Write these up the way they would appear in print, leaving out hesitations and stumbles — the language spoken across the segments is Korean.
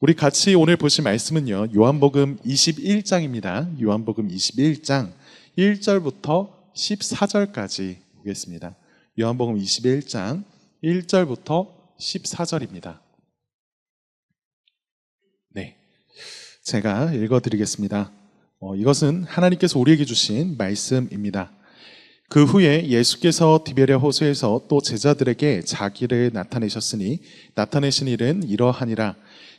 우리 같이 오늘 보실 말씀은요, 요한복음 21장입니다. 요한복음 21장 1절부터 14절까지 보겠습니다. 요한복음 21장 1절부터 14절입니다. 네, 제가 읽어드리겠습니다. 이것은 하나님께서 우리에게 주신 말씀입니다. 그 후에 예수께서 디베랴 호수에서 또 제자들에게 자기를 나타내셨으니 나타내신 일은 이러하니라.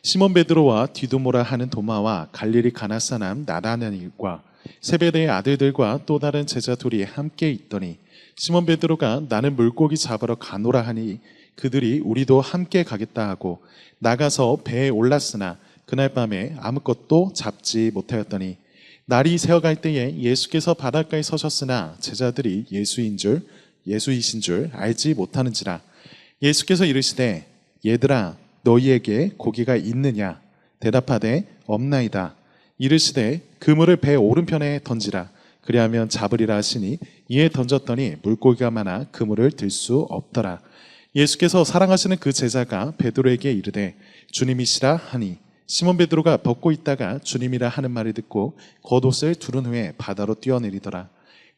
시몬 베드로와 디두모라 하는 도마와 갈릴리 가나 사람 나다나엘과 세베대의 아들들과 또 다른 제자 둘이 함께 있더니 시몬 베드로가 나는 물고기 잡으러 가노라 하니 그들이 우리도 함께 가겠다 하고 나가서 배에 올랐으나 그날 밤에 아무것도 잡지 못하였더니 날이 새어갈 때에 예수께서 바닷가에 서셨으나 제자들이 예수이신 줄 알지 못하는지라. 예수께서 이르시되 얘들아 너희에게 고기가 있느냐? 대답하되 없나이다. 이르시되 그물을 배 오른편에 던지라. 그리하면 잡으리라 하시니 이에 던졌더니 물고기가 많아 그물을 들 수 없더라. 예수께서 사랑하시는 그 제자가 베드로에게 이르되 주님이시라 하니 시몬 베드로가 벗고 있다가 주님이라 하는 말을 듣고 겉옷을 두른 후에 바다로 뛰어내리더라.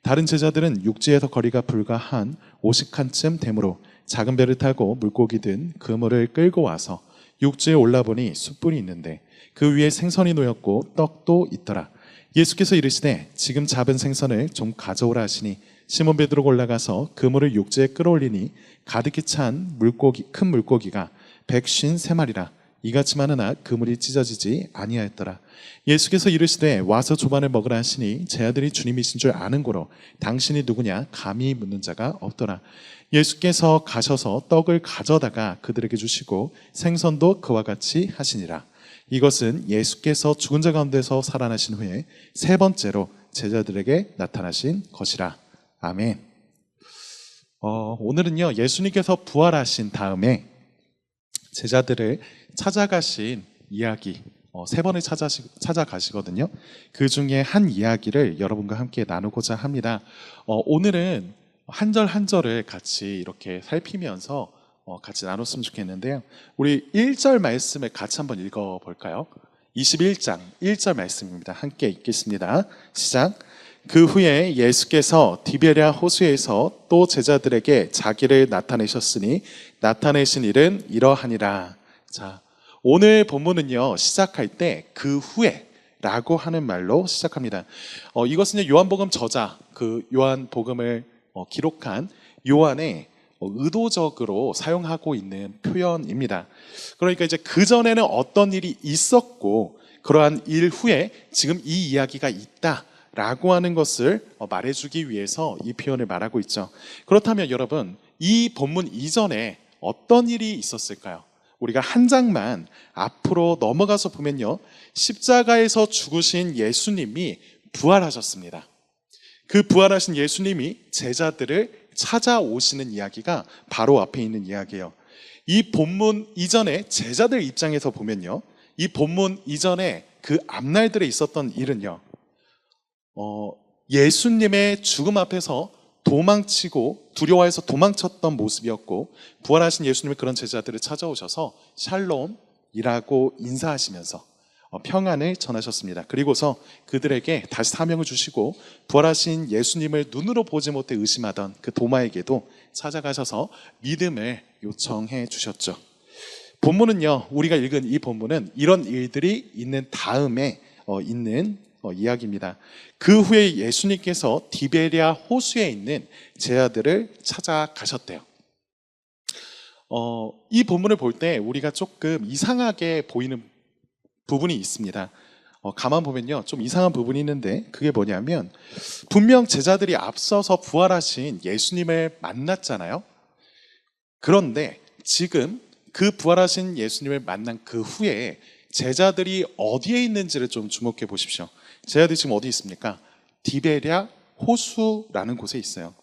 다른 제자들은 육지에서 거리가 불과 한 50칸쯤 되므로 작은 배를 타고 물고기 든 그물을 끌고 와서 육지에 올라보니 숯불이 있는데 그 위에 생선이 놓였고 떡도 있더라. 예수께서 이르시되 지금 잡은 생선을 좀 가져오라 하시니 시몬 베드로가 올라가서 그물을 육지에 끌어올리니 가득히 찬 큰 물고기가 153마리라. 이같이 많으나 그물이 찢어지지 아니하였더라. 예수께서 이르시되 와서 조반을 먹으라 하시니 제 아들이 주님이신 줄 아는 고로 당신이 누구냐 감히 묻는 자가 없더라. 예수께서 가셔서 떡을 가져다가 그들에게 주시고 생선도 그와 같이 하시니라. 이것은 예수께서 죽은 자 가운데서 살아나신 후에 세 번째로 제자들에게 나타나신 것이라. 아멘. 오늘은요 예수님께서 부활하신 다음에 제자들을 찾아가신 이야기 세 번을 찾아가시거든요. 그 중에 한 이야기를 여러분과 함께 나누고자 합니다. 오늘은 한 절 한 절을 같이 이렇게 살피면서 같이 나눴으면 좋겠는데요. 우리 1절 말씀을 같이 한번 읽어볼까요? 21장 1절 말씀입니다. 함께 읽겠습니다. 시작. 그 후에 예수께서 디베랴 호수에서 또 제자들에게 자기를 나타내셨으니 나타내신 일은 이러하니라. 자, 오늘 본문은요 시작할 때 그 후에 라고 하는 말로 시작합니다. 이것은 요한복음 저자 그 요한복음을 기록한 요한의 의도적으로 사용하고 있는 표현입니다. 그러니까 이제 그전에는 어떤 일이 있었고 그러한 일 후에 지금 이 이야기가 있다라고 하는 것을 말해주기 위해서 이 표현을 말하고 있죠. 그렇다면 여러분 이 본문 이전에 어떤 일이 있었을까요? 우리가 한 장만 앞으로 넘어가서 보면요 십자가에서 죽으신 예수님이 부활하셨습니다. 그 부활하신 예수님이 제자들을 찾아오시는 이야기가 바로 앞에 있는 이야기예요. 이 본문 이전에 제자들 입장에서 보면요 이 본문 이전에 그 앞날들에 있었던 일은요 예수님의 죽음 앞에서 도망치고 두려워해서 도망쳤던 모습이었고 부활하신 예수님이 그런 제자들을 찾아오셔서 샬롬이라고 인사하시면서 평안을 전하셨습니다. 그리고서 그들에게 다시 사명을 주시고 부활하신 예수님을 눈으로 보지 못해 의심하던 그 도마에게도 찾아가셔서 믿음을 요청해 주셨죠. 본문은요 우리가 읽은 이 본문은 이런 일들이 있는 다음에 있는 이야기입니다. 그 후에 예수님께서 디베랴 호수에 있는 제자들을 찾아가셨대요. 이 본문을 볼 때 우리가 조금 이상하게 보이는 부분이 있습니다. 가만 보면요 좀 이상한 부분이 있는데 그게 뭐냐면 분명 제자들이 앞서서 부활하신 예수님을 만났잖아요. 그런데 지금 그 부활하신 예수님을 만난 그 후에 제자들이 어디에 있는지를 좀 주목해 보십시오. 제자들이 지금 어디 있습니까? 디베랴 호수라는 곳에 있어요.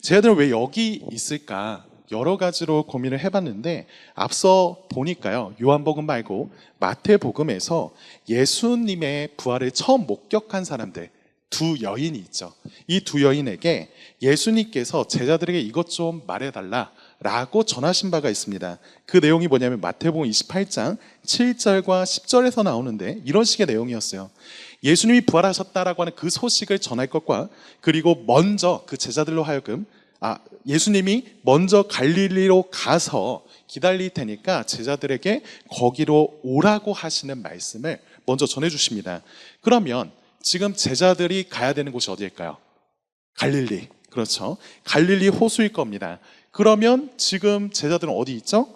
제자들은 왜 여기 있을까? 여러 가지로 고민을 해봤는데 앞서 보니까요 요한복음 말고 마태복음에서 예수님의 부활을 처음 목격한 사람들 두 여인이 있죠. 이 두 여인에게 예수님께서 제자들에게 이것 좀 말해달라 라고 전하신 바가 있습니다. 그 내용이 뭐냐면 마태복음 28장 7절과 10절에서 나오는데 이런 식의 내용이었어요. 예수님이 부활하셨다라고 하는 그 소식을 전할 것과 그리고 먼저 그 제자들로 하여금 예수님이 먼저 갈릴리로 가서 기다릴 테니까 제자들에게 거기로 오라고 하시는 말씀을 먼저 전해주십니다. 그러면 지금 제자들이 가야 되는 곳이 어디일까요? 갈릴리. 그렇죠. 갈릴리 호수일 겁니다. 그러면 지금 제자들은 어디 있죠?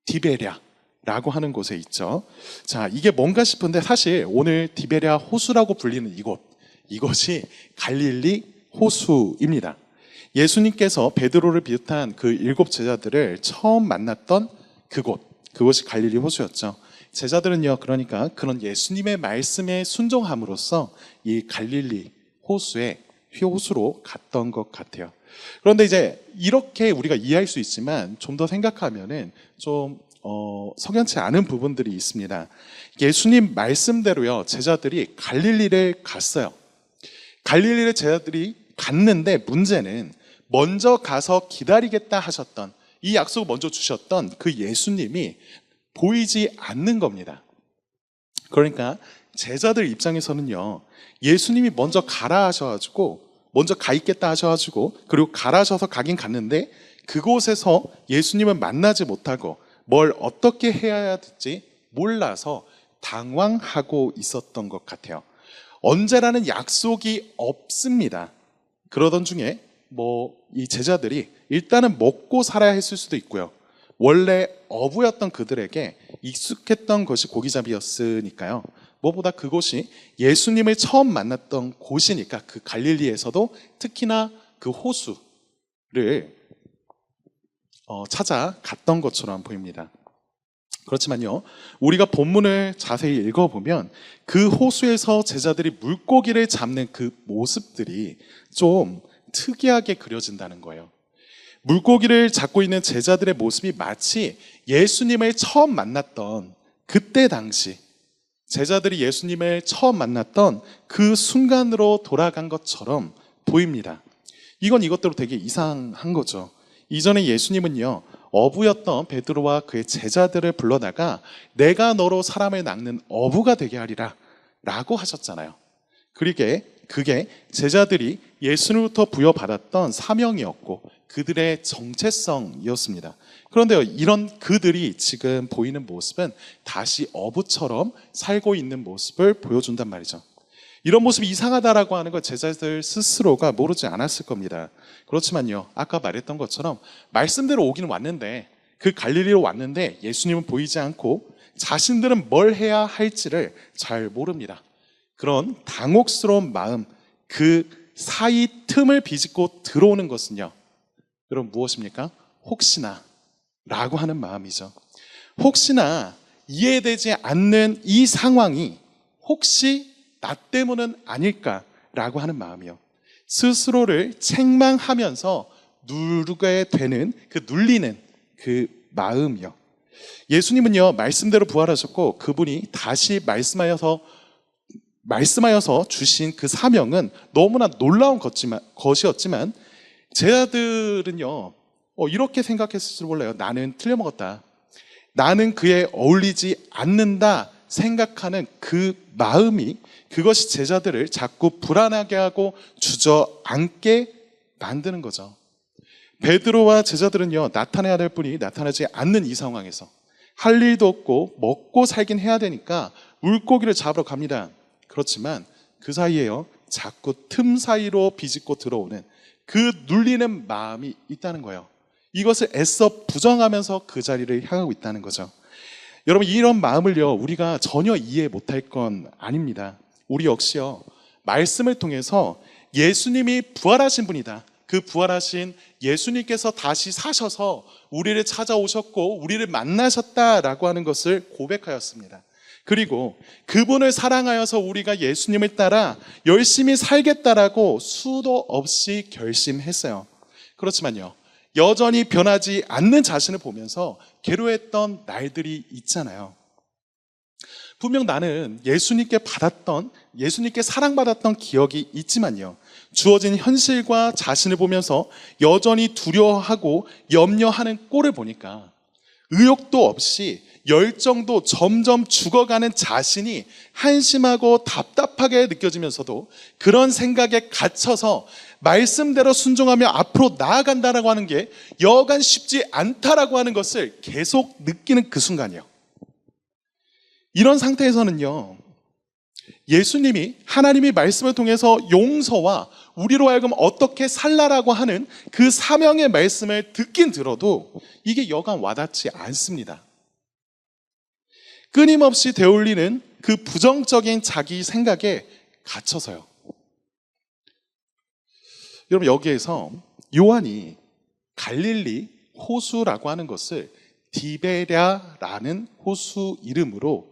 디베랴라고 하는 곳에 있죠. 자, 이게 뭔가 싶은데 사실 오늘 디베랴 호수라고 불리는 이곳이 갈릴리 호수입니다. 예수님께서 베드로를 비롯한 그 7 제자들을 처음 만났던 그곳이 갈릴리 호수였죠. 제자들은요, 그러니까 그런 예수님의 말씀에 순종함으로써 이 갈릴리 호수로 갔던 것 같아요. 그런데 이제 이렇게 우리가 이해할 수 있지만 좀 더 생각하면은 좀 석연치 않은 부분들이 있습니다. 예수님 말씀대로요, 제자들이 갈릴리를 갔어요. 갈릴리를 제자들이 갔는데 문제는 먼저 가서 기다리겠다 하셨던, 이 약속을 먼저 주셨던 그 예수님이 보이지 않는 겁니다. 그러니까 제자들 입장에서는요, 예수님이 먼저 가라 하셔가지고, 먼저 가 있겠다 하셔가지고, 그리고 가라 하셔서 가긴 갔는데 그곳에서 예수님을 만나지 못하고 뭘 어떻게 해야 될지 몰라서 당황하고 있었던 것 같아요. 언제라는 약속이 없습니다. 그러던 중에 이 제자들이 일단은 먹고 살아야 했을 수도 있고요. 원래 어부였던 그들에게 익숙했던 것이 고기잡이였으니까요. 무엇보다 그곳이 예수님을 처음 만났던 곳이니까 그 갈릴리에서도 특히나 그 호수를 찾아갔던 것처럼 보입니다. 그렇지만요, 우리가 본문을 자세히 읽어보면 그 호수에서 제자들이 물고기를 잡는 그 모습들이 좀 특이하게 그려진다는 거예요. 물고기를 잡고 있는 제자들의 모습이 마치 예수님을 처음 만났던 그때 당시, 제자들이 예수님을 처음 만났던 그 순간으로 돌아간 것처럼 보입니다. 이것대로 되게 이상한 거죠. 이전에 예수님은요, 어부였던 베드로와 그의 제자들을 불러다가 내가 너로 사람을 낚는 어부가 되게 하리라 라고 하셨잖아요. 그게 제자들이 예수님부터 부여받았던 사명이었고 그들의 정체성이었습니다. 그런데요, 이런 그들이 지금 보이는 모습은 다시 어부처럼 살고 있는 모습을 보여준단 말이죠. 이런 모습이 이상하다라고 하는 걸 제자들 스스로가 모르지 않았을 겁니다. 그렇지만요, 아까 말했던 것처럼 말씀대로 오기는 왔는데, 그 갈릴리로 왔는데 예수님은 보이지 않고 자신들은 뭘 해야 할지를 잘 모릅니다. 그런 당혹스러운 마음, 그 사이 틈을 비집고 들어오는 것은요, 여러분 무엇입니까? 혹시나 라고 하는 마음이죠. 혹시나 이해되지 않는 이 상황이 혹시 나 때문은 아닐까라고 하는 마음이요. 스스로를 책망하면서 누르게 되는 눌리는 그 마음이요. 예수님은요, 말씀대로 부활하셨고 그분이 다시 말씀하여서 주신 그 사명은 너무나 놀라운 것이었지만 제자들은요, 이렇게 생각했을지 몰라요. 나는 틀려먹었다. 나는 그에 어울리지 않는다 생각하는 그 마음이, 그것이 제자들을 자꾸 불안하게 하고 주저앉게 만드는 거죠. 베드로와 제자들은요, 나타내야 될 분이 나타나지 않는 이 상황에서 할 일도 없고 먹고 살긴 해야 되니까 물고기를 잡으러 갑니다. 그렇지만 그 사이에요, 자꾸 틈 사이로 비집고 들어오는 그 눌리는 마음이 있다는 거예요. 이것을 애써 부정하면서 그 자리를 향하고 있다는 거죠. 여러분, 이런 마음을요, 우리가 전혀 이해 못할 건 아닙니다. 우리 역시요, 말씀을 통해서 예수님이 부활하신 분이다, 그 부활하신 예수님께서 다시 사셔서 우리를 찾아오셨고 우리를 만나셨다라고 하는 것을 고백하였습니다. 그리고 그분을 사랑하여서 우리가 예수님을 따라 열심히 살겠다라고 수도 없이 결심했어요. 그렇지만요, 여전히 변하지 않는 자신을 보면서 괴로웠던 날들이 있잖아요. 분명 나는 예수님께 사랑받았던 기억이 있지만요, 주어진 현실과 자신을 보면서 여전히 두려워하고 염려하는 꼴을 보니까 의욕도 없이 열정도 점점 죽어가는 자신이 한심하고 답답하게 느껴지면서도 그런 생각에 갇혀서 말씀대로 순종하며 앞으로 나아간다라고 하는 게 여간 쉽지 않다라고 하는 것을 계속 느끼는 그 순간이요. 이런 상태에서는요, 예수님이 하나님이 말씀을 통해서 용서와 우리로 하여금 어떻게 살라라고 하는 그 사명의 말씀을 듣긴 들어도 이게 여간 와닿지 않습니다. 끊임없이 되돌리는 그 부정적인 자기 생각에 갇혀서요. 여러분, 여기에서 요한이 갈릴리 호수라고 하는 것을 디베랴라는 호수 이름으로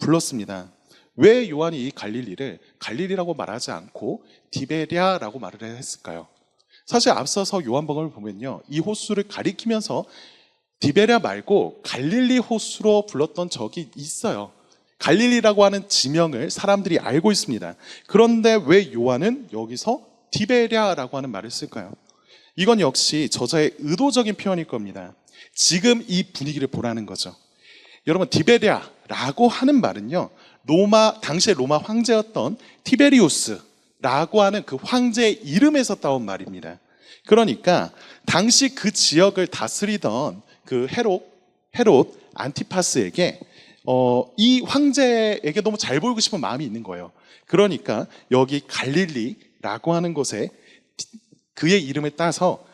불렀습니다. 왜 요한이 이 갈릴리라고 말하지 않고 디베랴라고 말을 했을까요? 사실 앞서서 요한복음을 보면요, 이 호수를 가리키면서 디베랴 말고 갈릴리 호수로 불렀던 적이 있어요. 갈릴리라고 하는 지명을 사람들이 알고 있습니다. 그런데 왜 요한은 여기서 디베랴라고 하는 말을 쓸까요? 이건 역시 저자의 의도적인 표현일 겁니다. 지금 이 분위기를 보라는 거죠. 여러분, 디베랴라고 하는 말은요, 당시의 로마 황제였던 티베리우스라고 하는 그 황제의 이름에서 따온 말입니다. 그러니까 당시 그 지역을 다스리던 그 헤롯 안티파스에게 이 황제에게 너무 잘 보이고 싶은 마음이 있는 거예요. 그러니까 여기 갈릴리라고 하는 곳에 그의 이름을 따서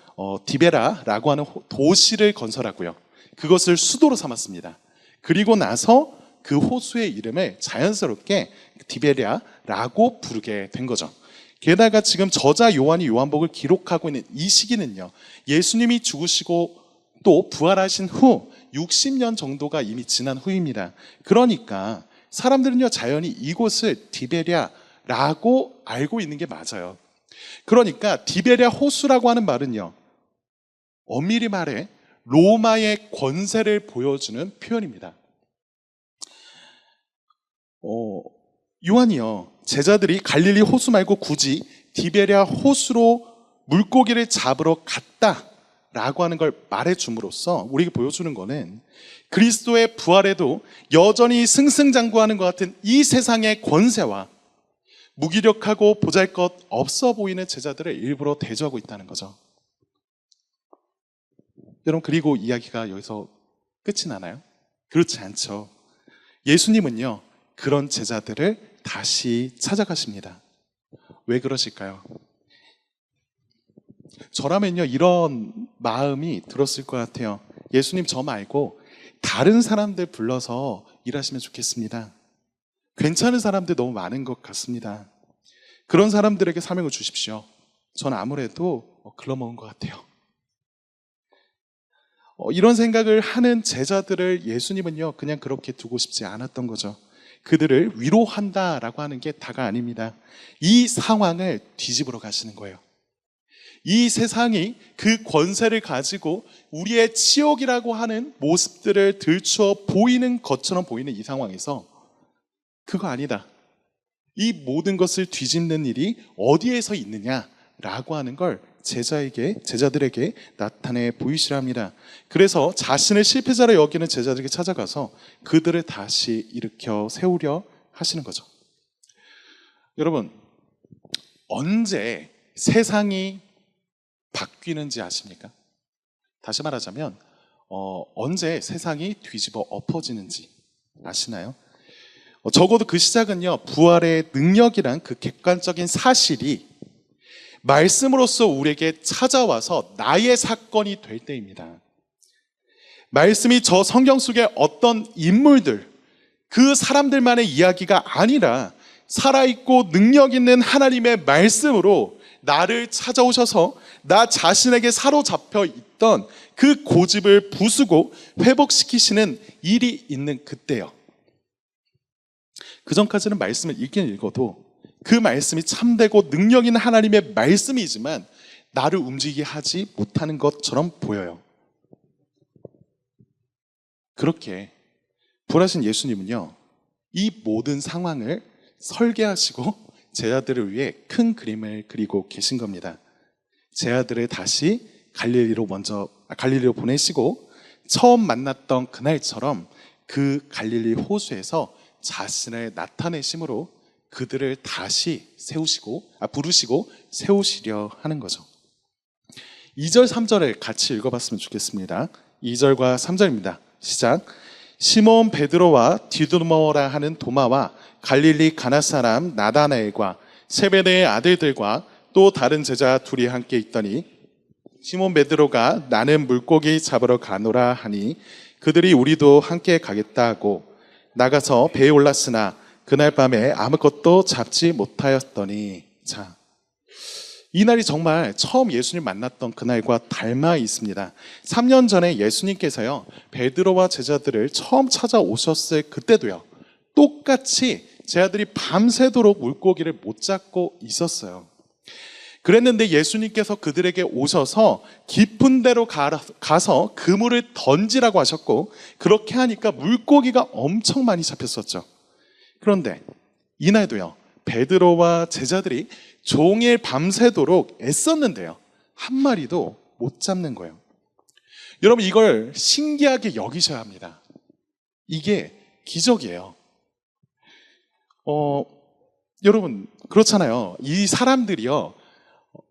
디베라라고 하는 도시를 건설하고요, 그것을 수도로 삼았습니다. 그리고 나서 그 호수의 이름을 자연스럽게 디베랴라고 부르게 된 거죠. 게다가 지금 저자 요한이 요한복음을 기록하고 있는 이 시기는요, 예수님이 죽으시고 또 부활하신 후 60년 정도가 이미 지난 후입니다. 그러니까 사람들은요, 자연히 이곳을 디베랴라고 알고 있는 게 맞아요. 그러니까 디베랴 호수라고 하는 말은요, 엄밀히 말해 로마의 권세를 보여주는 표현입니다. 요한이요, 제자들이 갈릴리 호수 말고 굳이 디베랴 호수로 물고기를 잡으러 갔다라고 하는 걸 말해줌으로써 우리에게 보여주는 거는 그리스도의 부활에도 여전히 승승장구하는 것 같은 이 세상의 권세와 무기력하고 보잘것 없어 보이는 제자들을 일부러 대조하고 있다는 거죠. 여러분, 그리고 이야기가 여기서 끝이 나나요? 그렇지 않죠. 예수님은요, 그런 제자들을 다시 찾아가십니다. 왜 그러실까요? 저라면요, 이런 마음이 들었을 것 같아요. 예수님, 저 말고 다른 사람들 불러서 일하시면 좋겠습니다. 괜찮은 사람들 너무 많은 것 같습니다. 그런 사람들에게 사명을 주십시오. 전 아무래도 글러먹은 것 같아요. 이런 생각을 하는 제자들을 예수님은요, 그냥 그렇게 두고 싶지 않았던 거죠. 그들을 위로한다라고 하는 게 다가 아닙니다. 이 상황을 뒤집으러 가시는 거예요. 이 세상이 그 권세를 가지고 우리의 치욕이라고 하는 모습들을 들추어 보이는 것처럼 보이는 이 상황에서 그거 아니다, 이 모든 것을 뒤집는 일이 어디에서 있느냐라고 하는 걸 제자들에게 나타내 보이시라 합니다. 그래서 자신을 실패자로 여기는 제자들에게 찾아가서 그들을 다시 일으켜 세우려 하시는 거죠. 여러분, 언제 세상이 바뀌는지 아십니까? 다시 말하자면 언제 세상이 뒤집어 엎어지는지 아시나요? 적어도 그 시작은요, 부활의 능력이란 그 객관적인 사실이 말씀으로써 우리에게 찾아와서 나의 사건이 될 때입니다. 말씀이 저 성경 속의 어떤 인물들, 그 사람들만의 이야기가 아니라 살아있고 능력 있는 하나님의 말씀으로 나를 찾아오셔서 나 자신에게 사로잡혀 있던 그 고집을 부수고 회복시키시는 일이 있는 그때요. 그 전까지는 말씀을 읽긴 읽어도 그 말씀이 참되고 능력 있는 하나님의 말씀이지만 나를 움직이게 하지 못하는 것처럼 보여요. 그렇게 부활하신 예수님은요, 이 모든 상황을 설계하시고 제자들을 위해 큰 그림을 그리고 계신 겁니다. 제자들을 다시 갈릴리로 보내시고 처음 만났던 그날처럼 그 갈릴리 호수에서 자신을 나타내심으로 그들을 다시 부르시고 세우시려 하는 거죠. 2절, 3절을 같이 읽어봤으면 좋겠습니다. 2절과 3절입니다. 시작. 시몬 베드로와 디두모라 하는 도마와 갈릴리 가나 사람 나다나엘과 세베대의 아들들과 또 다른 제자 둘이 함께 있더니 시몬 베드로가 나는 물고기 잡으러 가노라 하니 그들이 우리도 함께 가겠다 하고 나가서 배에 올랐으나 그날 밤에 아무것도 잡지 못하였더니 자, 이날이 정말 처음 예수님 만났던 그날과 닮아 있습니다. 3년 전에 예수님께서요 베드로와 제자들을 처음 찾아오셨을 그때도요 똑같이 제자들이 밤새도록 물고기를 못 잡고 있었어요. 그랬는데 예수님께서 그들에게 오셔서 깊은 데로 가서 그물을 던지라고 하셨고 그렇게 하니까 물고기가 엄청 많이 잡혔었죠. 그런데 이날도요 베드로와 제자들이 종일 밤새도록 애썼는데요 한 마리도 못 잡는 거예요. 여러분 이걸 신기하게 여기셔야 합니다. 이게 기적이에요. 여러분 그렇잖아요. 이 사람들이요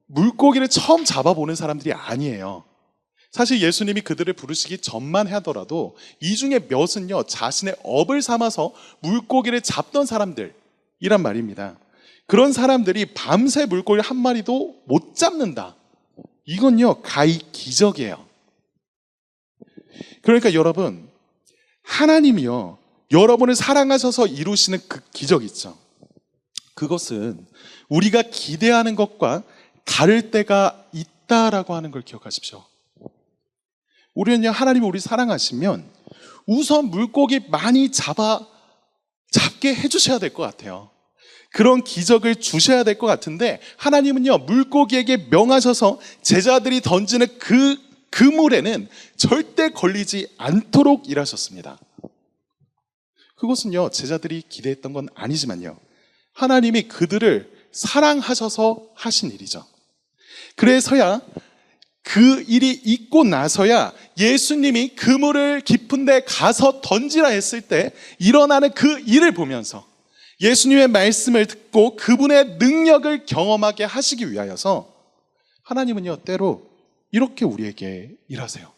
물고기를 처음 잡아보는 사람들이 아니에요. 사실 예수님이 그들을 부르시기 전만 하더라도 이 중에 몇은요 자신의 업을 삼아서 물고기를 잡던 사람들이란 말입니다. 그런 사람들이 밤새 물고기 한 마리도 못 잡는다. 이건요 가히 기적이에요. 그러니까 여러분 하나님이요 여러분을 사랑하셔서 이루시는 그 기적 있죠. 그것은 우리가 기대하는 것과 다를 때가 있다라고 하는 걸 기억하십시오. 우리는요 하나님이 우리 사랑하시면 우선 물고기 많이 잡게 해주셔야 될 것 같아요. 그런 기적을 주셔야 될 것 같은데 하나님은요 물고기에게 명하셔서 제자들이 던지는 그 그물에는 절대 걸리지 않도록 일하셨습니다. 그것은요 제자들이 기대했던 건 아니지만요 하나님이 그들을 사랑하셔서 하신 일이죠. 그래서야 그 일이 있고 나서야 예수님이 그물을 깊은 데 가서 던지라 했을 때 일어나는 그 일을 보면서 예수님의 말씀을 듣고 그분의 능력을 경험하게 하시기 위하여서 하나님은요 때로 이렇게 우리에게 일하세요.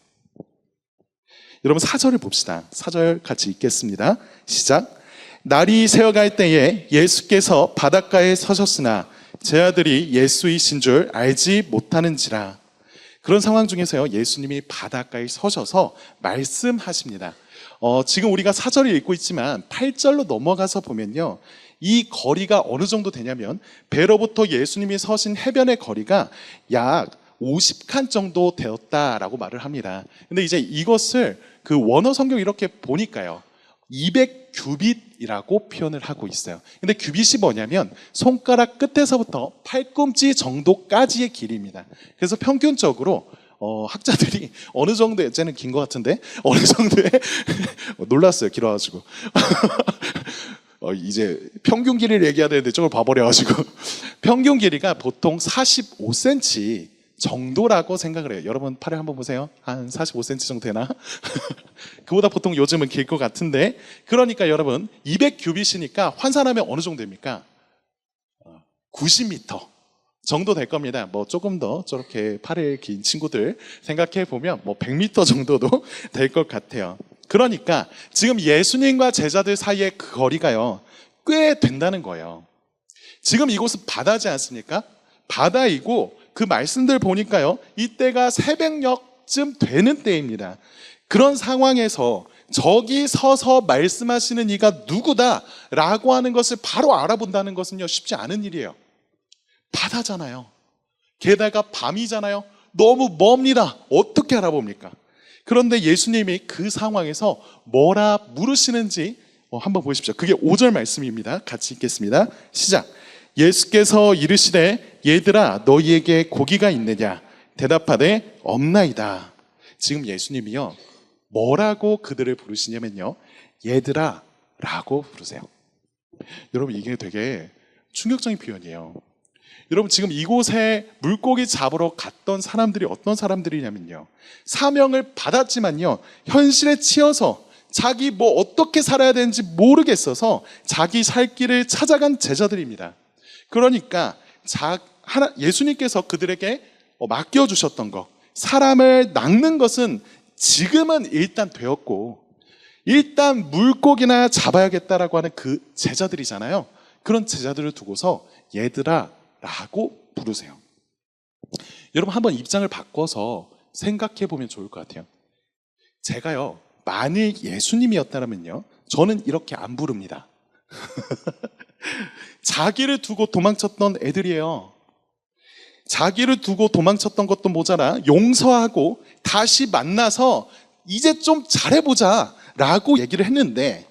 여러분 4절을 봅시다. 4절 같이 읽겠습니다. 시작. 날이 새어갈 때에 예수께서 바닷가에 서셨으나 제자들이 예수이신 줄 알지 못하는지라. 그런 상황 중에서요 예수님이 바닷가에 서셔서 말씀하십니다. 지금 우리가 4절을 읽고 있지만 8절로 넘어가서 보면요 이 거리가 어느 정도 되냐면 배로부터 예수님이 서신 해변의 거리가 약 50칸 정도 되었다라고 말을 합니다. 근데 이제 이것을 그 원어 성경 이렇게 보니까요 200규빗이라고 표현을 하고 있어요. 근데 규빗이 뭐냐면 손가락 끝에서부터 팔꿈치 정도까지의 길이입니다. 그래서 평균적으로 학자들이 어느 정도의, 쟤는 긴 것 같은데 어느 정도의 놀랐어요 길어가지고 이제 평균 길이를 얘기해야 되는데 저걸 봐버려가지고 평균 길이가 보통 45cm 정도라고 생각을 해요. 여러분 팔을 한번 보세요. 한 45cm 정도 되나? 그보다 보통 요즘은 길 것 같은데 그러니까 여러분 200규빗이니까 환산하면 어느 정도 됩니까? 90m 정도 될 겁니다. 뭐 조금 더 저렇게 팔이 긴 친구들 생각해 보면 뭐 100m 정도도 될 것 같아요. 그러니까 지금 예수님과 제자들 사이의 그 거리가요 꽤 된다는 거예요. 지금 이곳은 바다지 않습니까? 바다이고 그 말씀들 보니까요 이때가 새벽녘쯤 되는 때입니다. 그런 상황에서 저기 서서 말씀하시는 이가 누구다라고 하는 것을 바로 알아본다는 것은요 쉽지 않은 일이에요. 바다잖아요. 게다가 밤이잖아요. 너무 멉니다. 어떻게 알아봅니까? 그런데 예수님이 그 상황에서 뭐라 물으시는지 한번 보십시오. 그게 5절 말씀입니다. 같이 읽겠습니다. 시작. 예수께서 이르시되 얘들아 너희에게 고기가 있느냐 대답하되 없나이다. 지금 예수님이요 뭐라고 그들을 부르시냐면요 얘들아 라고 부르세요. 여러분, 이게 되게 충격적인 표현이에요. 여러분, 지금 이곳에 물고기 잡으러 갔던 사람들이 어떤 사람들이냐면요, 사명을 받았지만요, 현실에 치여서 자기 어떻게 살아야 되는지 모르겠어서 자기 살 길을 찾아간 제자들입니다. 그러니까 예수님께서 그들에게 맡겨주셨던 것, 사람을 낚는 것은 지금은 일단 되었고, 일단 물고기나 잡아야겠다라고 하는 그 제자들이잖아요. 그런 제자들을 두고서 얘들아 라고 부르세요. 여러분, 한번 입장을 바꿔서 생각해 보면 좋을 것 같아요. 제가요, 만일 예수님이었다면요, 저는 이렇게 안 부릅니다. 자기를 두고 도망쳤던 애들이에요. 자기를 두고 도망쳤던 것도 모자라 용서하고 다시 만나서 이제 좀 잘해보자 라고 얘기를 했는데,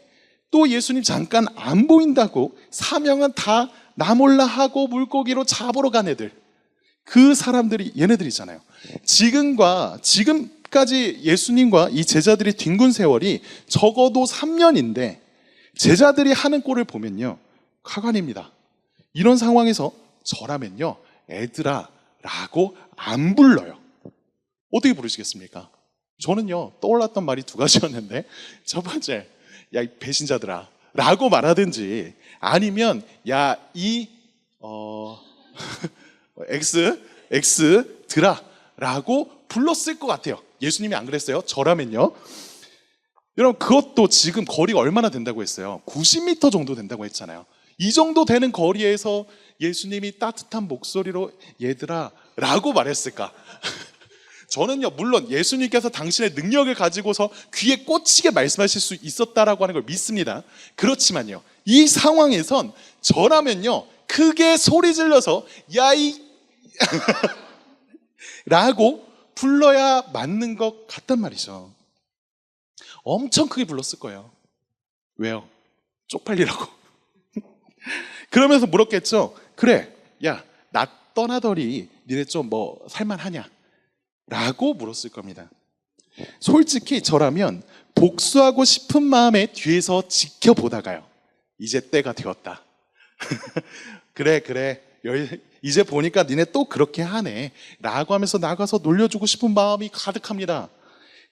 또 예수님 잠깐 안 보인다고 사명은 다 나 몰라 하고 물고기로 잡으러 간 애들, 그 사람들이 얘네들이잖아요. 지금까지 예수님과 이 제자들이 뒹군 세월이 적어도 3년인데 제자들이 하는 꼴을 보면요, 가관입니다. 이런 상황에서 저라면요, 애들아 라고 안 불러요. 어떻게 부르시겠습니까? 저는요, 떠올랐던 말이 두 가지였는데, 첫 번째, 야, 이 배신자들아 라고 말하든지, 아니면 야, X들아 라고 불렀을 것 같아요. 예수님이 안 그랬어요? 저라면요. 여러분, 그것도 지금 거리가 얼마나 된다고 했어요? 90m 정도 된다고 했잖아요. 이 정도 되는 거리에서 예수님이 따뜻한 목소리로 얘들아 라고 말했을까? 저는요, 물론 예수님께서 당신의 능력을 가지고서 귀에 꽂히게 말씀하실 수 있었다라고 하는 걸 믿습니다. 그렇지만요, 이 상황에선 저라면요, 크게 소리 질러서 야이 라고 불러야 맞는 것 같단 말이죠. 엄청 크게 불렀을 거예요. 왜요? 쪽팔리라고. 그러면서 물었겠죠. 그래, 야, 나 떠나더니 니네 좀 살만하냐? 라고 물었을 겁니다. 솔직히 저라면 복수하고 싶은 마음에 뒤에서 지켜보다가요, 이제 때가 되었다. 그래, 이제 보니까 니네 또 그렇게 하네 라고 하면서 나가서 놀려주고 싶은 마음이 가득합니다.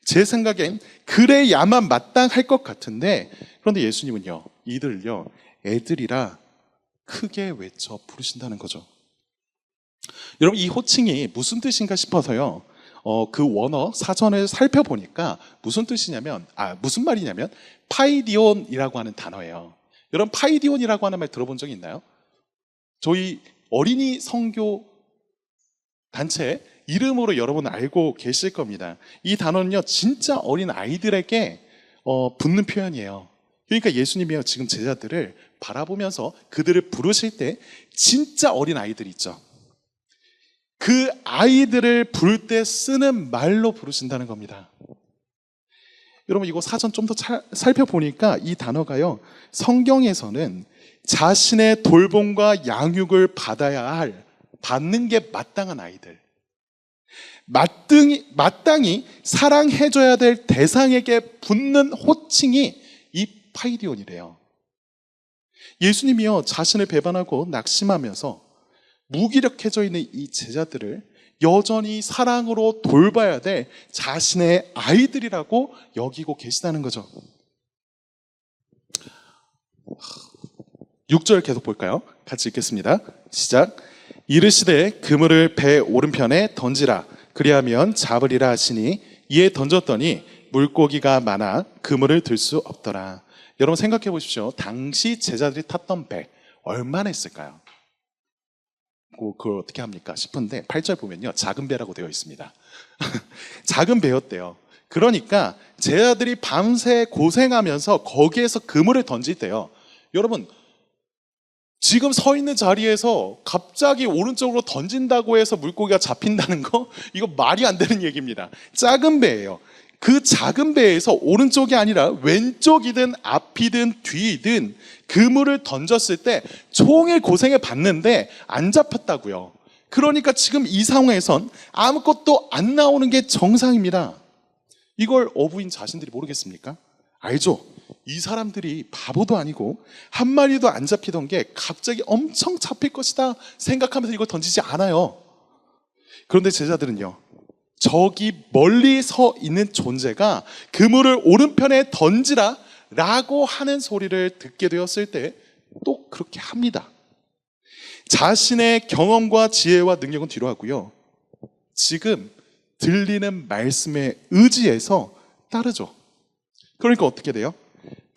제 생각엔 그래야만 마땅할 것 같은데, 그런데 예수님은요, 이들을요, 애들이라 크게 외쳐 부르신다는 거죠. 여러분, 이 호칭이 무슨 뜻인가 싶어서요, 그 원어 사전을 살펴보니까 무슨 뜻이냐면, 무슨 말이냐면 파이디온이라고 하는 단어예요. 여러분, 파이디온이라고 하는 말 들어본 적 있나요? 저희 어린이 선교 단체 이름으로 여러분 알고 계실 겁니다. 이 단어는요, 진짜 어린 아이들에게 붙는 표현이에요. 그러니까 예수님이요, 지금 제자들을 바라보면서 그들을 부르실 때 진짜 어린 아이들 있죠, 그 아이들을 부를 때 쓰는 말로 부르신다는 겁니다. 여러분, 이거 사전 좀 더 살펴보니까 이 단어가요, 성경에서는 자신의 돌봄과 양육을 받는 게 마땅한 아이들, 마땅히 사랑해줘야 될 대상에게 붙는 호칭이 이 파이디온이래요. 예수님이요, 자신을 배반하고 낙심하면서 무기력해져 있는 이 제자들을 여전히 사랑으로 돌봐야 될 자신의 아이들이라고 여기고 계시다는 거죠. 6절 계속 볼까요? 같이 읽겠습니다. 시작. 이르시되 그물을 배 오른편에 던지라, 그리하면 잡으리라 하시니 이에 던졌더니 물고기가 많아 그물을 들 수 없더라. 여러분, 생각해 보십시오. 당시 제자들이 탔던 배 얼마나 했을까요? 그걸 어떻게 합니까 싶은데, 8절 보면요, 작은 배라고 되어 있습니다. 작은 배였대요. 그러니까 제자들이 밤새 고생하면서 거기에서 그물을 던질 때요, 여러분, 지금 서 있는 자리에서 갑자기 오른쪽으로 던진다고 해서 물고기가 잡힌다는 거, 이거 말이 안 되는 얘기입니다. 작은 배예요. 그 작은 배에서 오른쪽이 아니라 왼쪽이든 앞이든 뒤이든 그물을 던졌을 때 종일 고생해 봤는데 안 잡혔다고요. 그러니까 지금 이 상황에선 아무것도 안 나오는 게 정상입니다. 이걸 어부인 자신들이 모르겠습니까? 알죠? 이 사람들이 바보도 아니고 한 마리도 안 잡히던 게 갑자기 엄청 잡힐 것이다 생각하면서 이걸 던지지 않아요. 그런데 제자들은요, 저기 멀리 서 있는 존재가 그물을 오른편에 던지라 라고 하는 소리를 듣게 되었을 때 또 그렇게 합니다. 자신의 경험과 지혜와 능력은 뒤로 하고요, 지금 들리는 말씀에 의지해서 따르죠. 그러니까 어떻게 돼요?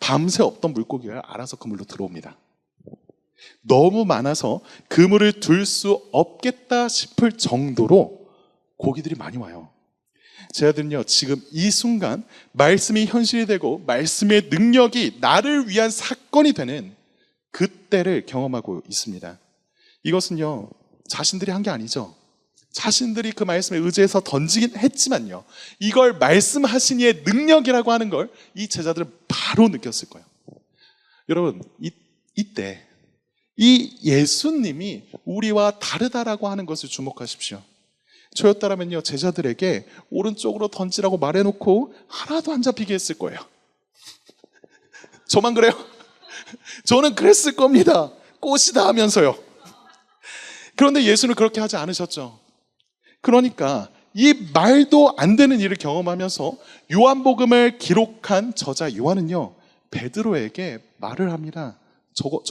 밤새 없던 물고기가 알아서 그물로 들어옵니다. 너무 많아서 그물을 둘 수 없겠다 싶을 정도로 고기들이 많이 와요. 제자들은요, 지금 이 순간 말씀이 현실이 되고 말씀의 능력이 나를 위한 사건이 되는 그때를 경험하고 있습니다. 이것은요, 자신들이 한 게 아니죠. 자신들이 그 말씀에 의지해서 던지긴 했지만요, 이걸 말씀하신 이의 능력이라고 하는 걸 이 제자들은 바로 느꼈을 거예요. 여러분, 이때 이 예수님이 우리와 다르다라고 하는 것을 주목하십시오. 저였다라면요, 제자들에게 오른쪽으로 던지라고 말해놓고 하나도 안 잡히게 했을 거예요. 저만 그래요? 저는 그랬을 겁니다. 꽃이다 하면서요. 그런데 예수는 그렇게 하지 않으셨죠. 그러니까 이 말도 안 되는 일을 경험하면서 요한복음을 기록한 저자 요한은요, 베드로에게 말을 합니다. 저거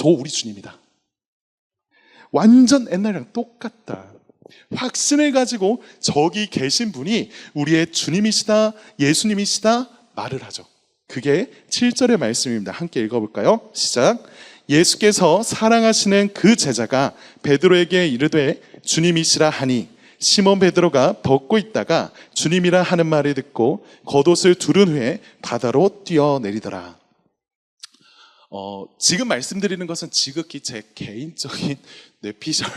우리 주님이다. 완전 옛날이랑 똑같다. 확신을 가지고 저기 계신 분이 우리의 주님이시다, 예수님이시다 말을 하죠. 그게 7절의 말씀입니다. 함께 읽어볼까요? 시작. 예수께서 사랑하시는 그 제자가 베드로에게 이르되 주님이시라 하니 시몬 베드로가 벗고 있다가 주님이라 하는 말을 듣고 겉옷을 두른 후에 바다로 뛰어내리더라. 지금 말씀드리는 것은 지극히 제 개인적인 뇌피셜,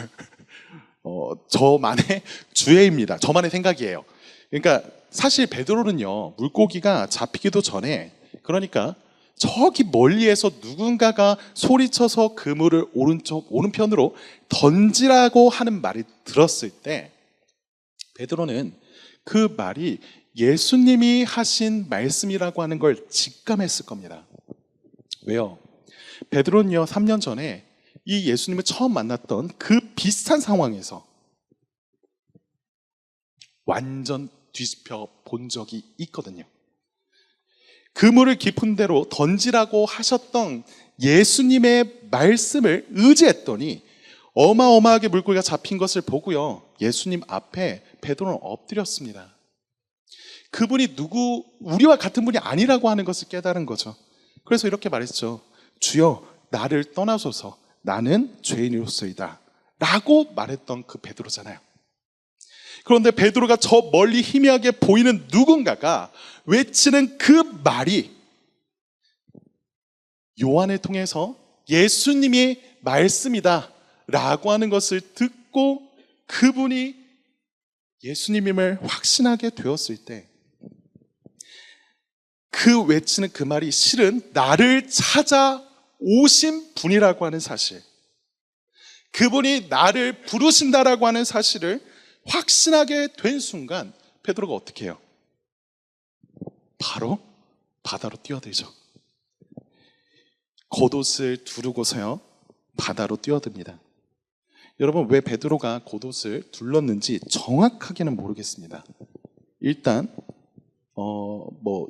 저만의 주의입니다. 저만의 생각이에요. 그러니까 사실 베드로는요, 물고기가 잡히기도 전에, 그러니까 저기 멀리에서 누군가가 소리쳐서 그물을 오른편으로 던지라고 하는 말을 들었을 때 베드로는 그 말이 예수님이 하신 말씀이라고 하는 걸 직감했을 겁니다. 왜요? 베드로는요, 3년 전에 이 예수님을 처음 만났던 그 비슷한 상황에서 완전 뒤집혀 본 적이 있거든요. 그물을 깊은 데로 던지라고 하셨던 예수님의 말씀을 의지했더니 어마어마하게 물고기가 잡힌 것을 보고요, 예수님 앞에 베드로는 엎드렸습니다. 그분이 우리와 같은 분이 아니라고 하는 것을 깨달은 거죠. 그래서 이렇게 말했죠. 주여, 나를 떠나소서, 나는 죄인이로소이다 라고 말했던 그 베드로잖아요. 그런데 베드로가 저 멀리 희미하게 보이는 누군가가 외치는 그 말이 요한을 통해서 예수님이 말씀이다 라고 하는 것을 듣고 그분이 예수님임을 확신하게 되었을 때, 그 외치는 그 말이 실은 나를 찾아오신 분이라고 하는 사실, 그분이 나를 부르신다라고 하는 사실을 확신하게 된 순간 베드로가 어떻게 해요? 바로 바다로 뛰어들죠. 겉옷을 두르고서요, 바다로 뛰어듭니다. 여러분, 왜 베드로가 겉옷을 둘렀는지 정확하게는 모르겠습니다. 일단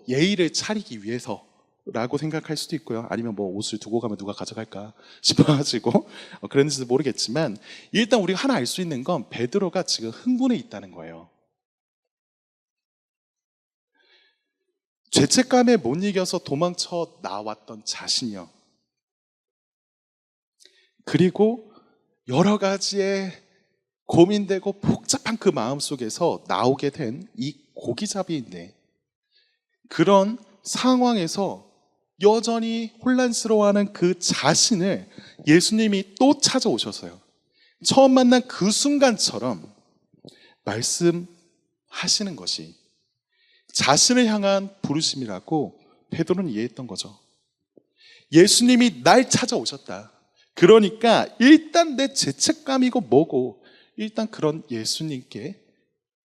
예의를 차리기 위해서라고 생각할 수도 있고요, 아니면 옷을 두고 가면 누가 가져갈까 싶어가지고 그랬는지도 모르겠지만, 일단 우리가 하나 알 수 있는 건 베드로가 지금 흥분해 있다는 거예요. 죄책감에 못 이겨서 도망쳐 나왔던 자신이요, 그리고 여러 가지의 고민되고 복잡한 그 마음 속에서 나오게 된 이 고기잡이인데, 그런 상황에서 여전히 혼란스러워하는 그 자신을 예수님이 또 찾아오셔서요, 처음 만난 그 순간처럼 말씀하시는 것이 자신을 향한 부르심이라고 베드로는 이해했던 거죠. 예수님이 날 찾아오셨다. 그러니까 일단 내 죄책감이고 뭐고 일단 그런 예수님께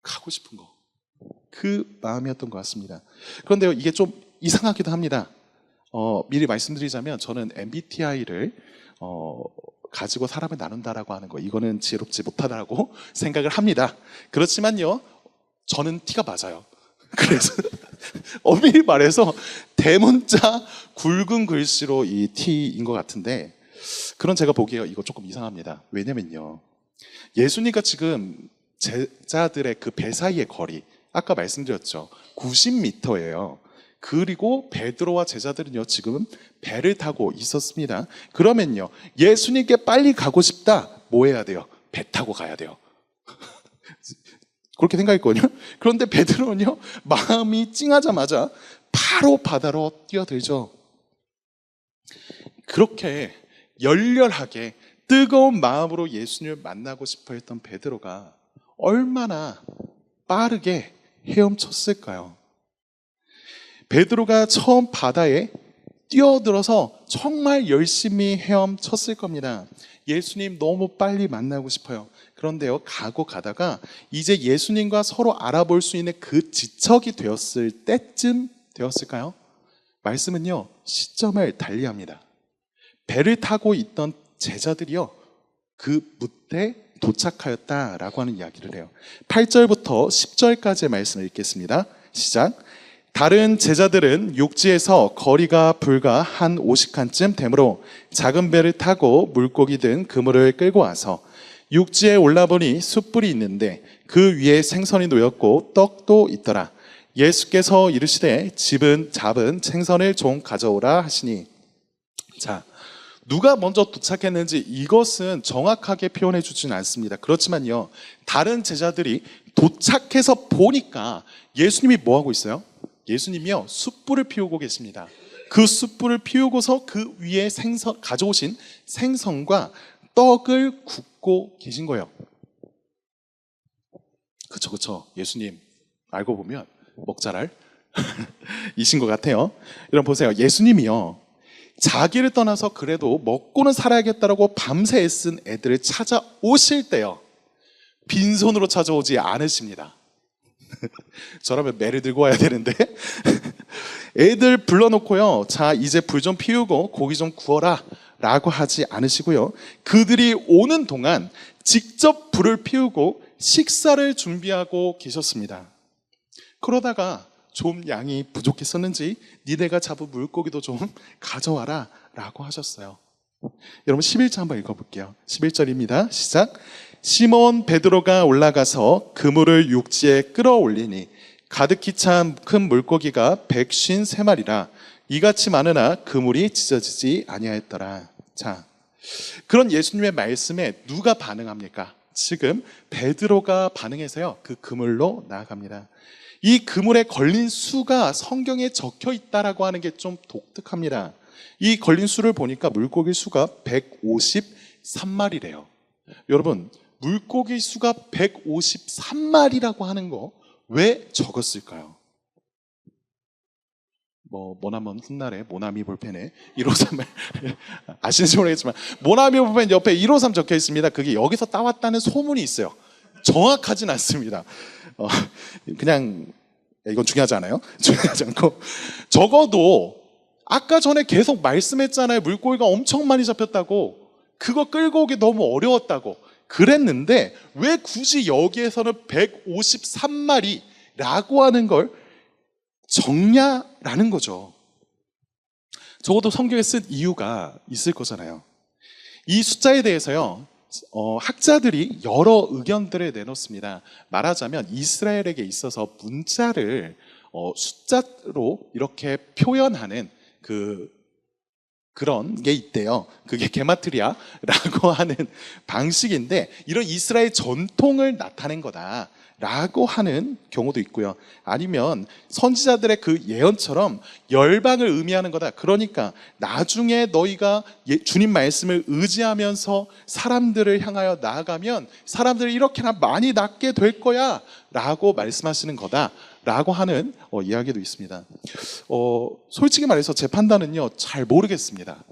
가고 싶은 거, 그 마음이었던 것 같습니다. 그런데요, 이게 좀 이상하기도 합니다. 미리 말씀드리자면 저는 MBTI를 가지고 사람을 나눈다라고 하는 거, 이거는 지혜롭지 못하다라고 생각을 합니다. 그렇지만요, 저는 T가 맞아요. 그래서 엄밀히 말해서 대문자 굵은 글씨로 이 T인 것 같은데, 그런 제가 보기에 이거 조금 이상합니다. 왜냐면요, 예수님과 지금 제자들의 그 배 사이의 거리, 아까 말씀드렸죠, 90m예요. 그리고 베드로와 제자들은요, 지금 배를 타고 있었습니다. 그러면요, 예수님께 빨리 가고 싶다, 뭐 해야 돼요? 배 타고 가야 돼요. 그렇게 생각했거든요. 그런데 베드로는요, 마음이 찡하자마자 바로 바다로 뛰어들죠. 그렇게 열렬하게 뜨거운 마음으로 예수님을 만나고 싶어 했던 베드로가 얼마나 빠르게 헤엄쳤을까요? 베드로가 처음 바다에 뛰어들어서 정말 열심히 헤엄쳤을 겁니다. 예수님 너무 빨리 만나고 싶어요. 그런데요, 가고 가다가 이제 예수님과 서로 알아볼 수 있는 그 지척이 되었을 때쯤 되었을까요? 말씀은요, 시점을 달리합니다. 배를 타고 있던 제자들이요, 그 무때 도착하였다라고 하는 이야기를 해요. 8절부터 10절까지의 말씀을 읽겠습니다. 시작. 다른 제자들은 육지에서 거리가 불과 한 50칸쯤 되므로 작은 배를 타고 물고기 든 그물을 끌고 와서 육지에 올라보니 숯불이 있는데 그 위에 생선이 놓였고 떡도 있더라. 예수께서 이르시되 집은 잡은 생선을 좀 가져오라 하시니. 자, 누가 먼저 도착했는지 이것은 정확하게 표현해 주지는 않습니다. 그렇지만요, 다른 제자들이 도착해서 보니까 예수님이 뭐 하고 있어요? 예수님이요, 숯불을 피우고 계십니다. 그 숯불을 피우고서 그 위에 가져오신 생선과 떡을 굽고 계신 거예요. 그쵸. 예수님 알고 보면 먹자랄 이신 것 같아요. 여러분 보세요. 예수님이요, 자기를 떠나서 그래도 먹고는 살아야겠다라고 밤새 애쓴 애들을 찾아오실 때요, 빈손으로 찾아오지 않으십니다. 저라면 매를 들고 와야 되는데 애들 불러놓고요, 자 이제 불 좀 피우고 고기 좀 구워라 라고 하지 않으시고요, 그들이 오는 동안 직접 불을 피우고 식사를 준비하고 계셨습니다. 그러다가 좀 양이 부족했었는지 니네가 잡은 물고기도 좀 가져와라 라고 하셨어요. 여러분 11절 한번 읽어볼게요. 11절입니다. 시작. 시몬 베드로가 올라가서 그물을 육지에 끌어올리니 가득히 찬 큰 물고기가 153마리라 이같이 많으나 그물이 찢어지지 아니하였더라. 자, 그런 예수님의 말씀에 누가 반응합니까? 지금 베드로가 반응해서요, 그 그물로 나아갑니다. 이 그물에 걸린 수가 성경에 적혀 있다라고 하는 게 좀 독특합니다. 이 걸린 수를 보니까 물고기 수가 153마리래요. 여러분, 물고기 수가 153마리라고 하는 거 왜 적었을까요? 모나먼 훗날에 모나미 볼펜에 153을 아시는지 모르겠지만 모나미 볼펜 옆에 153 적혀 있습니다. 그게 여기서 따왔다는 소문이 있어요. 정확하진 않습니다. 그냥 이건 중요하지 않아요. 중요하지 않고, 적어도 아까 전에 계속 말씀했잖아요. 물고기가 엄청 많이 잡혔다고, 그거 끌고 오기 너무 어려웠다고 그랬는데 왜 굳이 여기에서는 153마리라고 하는 걸 적냐라는 거죠. 적어도 성경에 쓴 이유가 있을 거잖아요. 이 숫자에 대해서요, 학자들이 여러 의견들을 내놓습니다. 말하자면 이스라엘에게 있어서 문자를 숫자로 이렇게 표현하는 그런 게 있대요. 그게 게마트리아라고 하는 방식인데, 이런 이스라엘 전통을 나타낸 거다라고 하는 경우도 있고요. 아니면 선지자들의 그 예언처럼 열방을 의미하는 거다. 그러니까 나중에 너희가 주님 말씀을 의지하면서 사람들을 향하여 나아가면 사람들이 이렇게나 많이 낫게 될 거야 라고 말씀하시는 거다 라고 하는 이야기도 있습니다. 솔직히 말해서 제 판단은요, 잘 모르겠습니다.